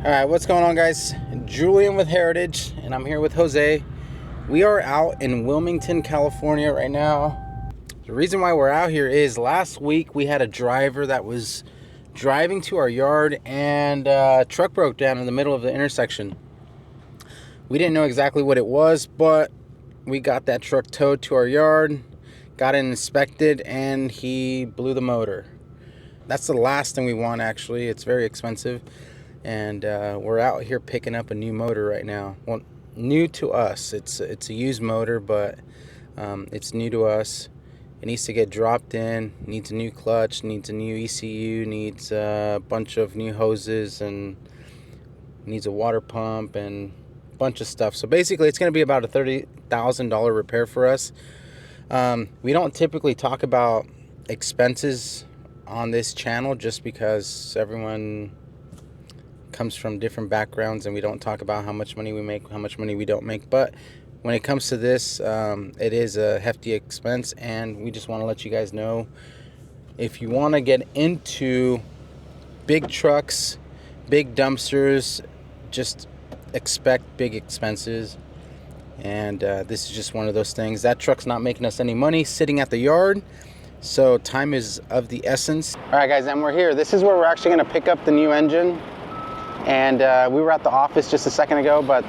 All right, what's going on, guys? Julian with Heritage, and I'm here with Jose. We are out in Wilmington, California right now. The reason why we're out here is last week we had a driver that was driving to our yard and a truck broke down in the middle of the intersection. We didn't know exactly what it was, but we got that truck towed to our yard, got it inspected, and he blew the motor. That's the last thing we want, actually. It's very expensive. And we're out here picking up a new motor right now. Well, new to us. It's a used motor, but it's new to us. It needs to get dropped in. Needs a new clutch. Needs a new ECU. Needs a bunch of new hoses, and needs a water pump and a bunch of stuff. So basically, it's going to be about a $30,000 repair for us. We don't typically talk about expenses on this channel just because everyone comes from different backgrounds, and we don't talk about how much money we make, how much money we don't make. But when it comes to this, it is a hefty expense, and we just want to let you guys know, if you want to get into big trucks, big dumpsters, just expect big expenses. And this is just one of those things. That truck's not making us any money sitting at the yard, so time is of the essence. All right, guys, and we're here. This is where we're actually going to pick up the new engine. And we were at the office just a second ago, but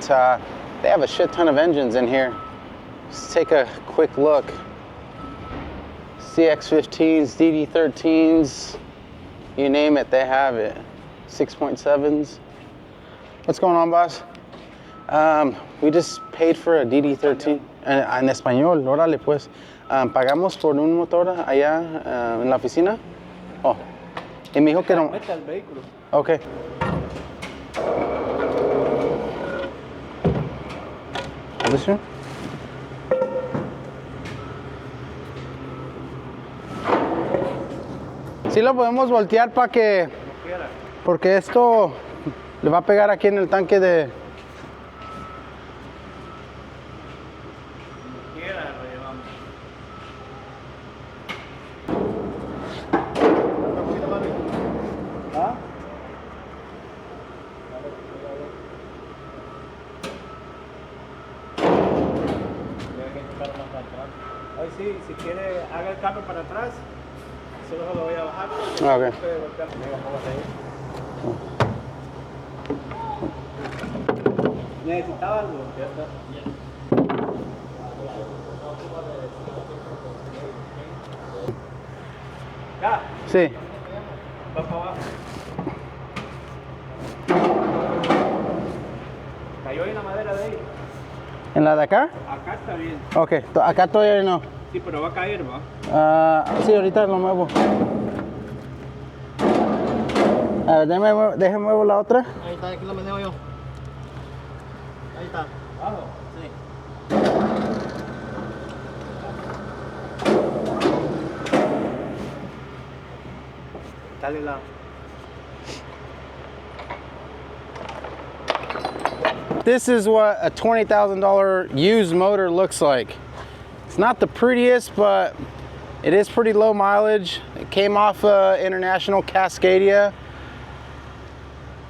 they have a shit ton of engines in here. Let's take a quick look. CX-15s, DD-13s, you name it, they have it. 6.7s. What's going on, boss? We just paid for a DD-13. En español, órale pues. Pagamos por un motor allá en la oficina. Oh, y me dijo que no. Okay. ¿Listo? Sí lo podemos voltear para que, porque esto le va a pegar aquí en el tanque de. Ahí sí, si quiere, haga el cambio para atrás. Solo lo voy a bajar. Okay. ¿Necesitaba algo? Ya. Sí. Va para abajo. Cayó ahí la madera de ahí. ¿En la de acá? Acá está bien. Ok, acá todavía no. Sí, pero va a caer, ¿va? Sí, ahorita lo muevo. A ver, déjame muevo la otra. Ahí está, aquí lo manejo yo. Ahí está. ¿Abajo? Sí. Dale la. This is what a $20,000 used motor looks like. It's not the prettiest, but it is pretty low mileage. It came off International Cascadia,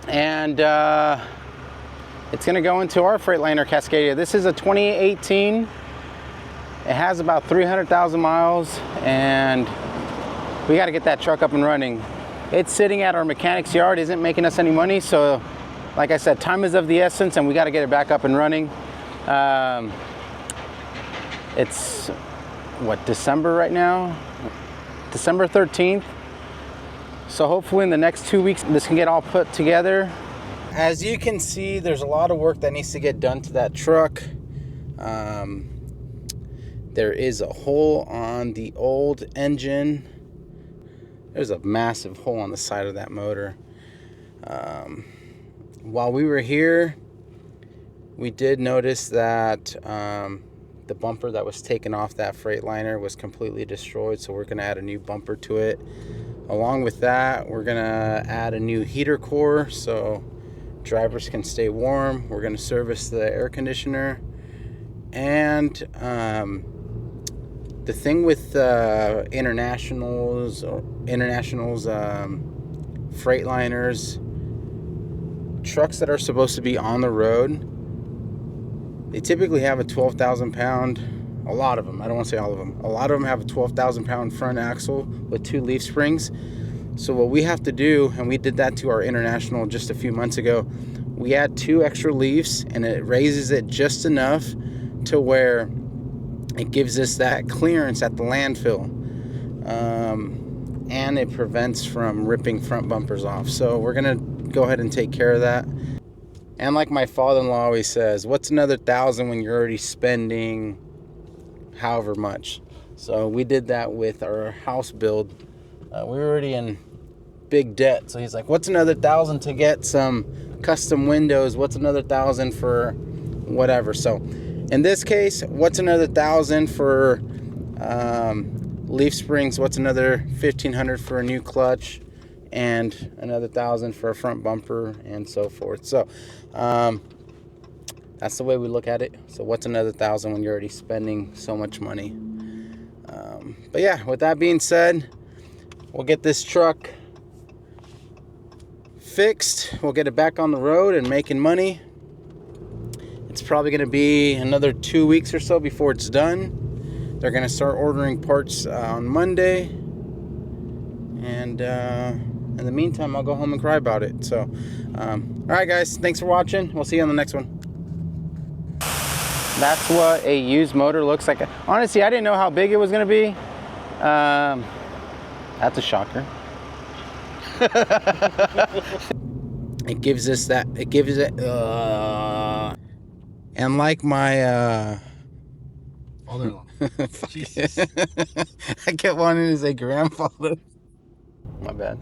and it's gonna go into our Freightliner Cascadia. This is a 2018. It has about 300,000 miles, and we gotta get that truck up and running. It's sitting at our mechanic's yard, isn't making us any money, so like I said, time is of the essence, and we got to get it back up and running. It's what, December right now? December 13th. So hopefully in the next 2 weeks, this can get all put together. As you can see, there's a lot of work that needs to get done to that truck. There is a hole on the old engine. There's a massive hole on the side of that motor. While we were here, we did notice that the bumper that was taken off that Freightliner was completely destroyed, so we're going to add a new bumper to it. Along with that, we're going to add a new heater core so drivers can stay warm. We're going to service the air conditioner. And the thing with Internationals, Freightliners, trucks that are supposed to be on the road, they typically have a 12,000 pound, a lot of them, I don't want to say all of them, a lot of them have a 12,000 pound front axle with 2 leaf springs. So what we have to do, and we did that to our International just a few months ago, we add 2 extra leaves and it raises it just enough to where it gives us that clearance at the landfill. And it prevents from ripping front bumpers off. So we're gonna go ahead and take care of that. And like my father-in-law always says, what's another 1,000 when you're already spending however much? So we did that with our house build. We were already in big debt. So he's like, what's another 1,000 to get some custom windows? What's another 1,000 for whatever? So in this case, what's another 1,000 for leaf springs? What's another 1,500 for a new clutch? And another 1,000 for a front bumper, and so forth. So that's the way we look at it. So what's another 1,000 when you're already spending so much money? But yeah, with that being said, we'll get this truck fixed. We'll get it back on the road and making money. It's probably going to be another 2 weeks or so before it's done. They're going to start ordering parts on Monday. And in the meantime, I'll go home and cry about it. So, all right, guys, thanks for watching. We'll see you on the next one. That's what a used motor looks like. Honestly, I didn't know how big it was going to be. That's a shocker. It gives us that. It gives it. And like my. Father-in-law. Jesus. I kept wanting to say grandfather. My bad.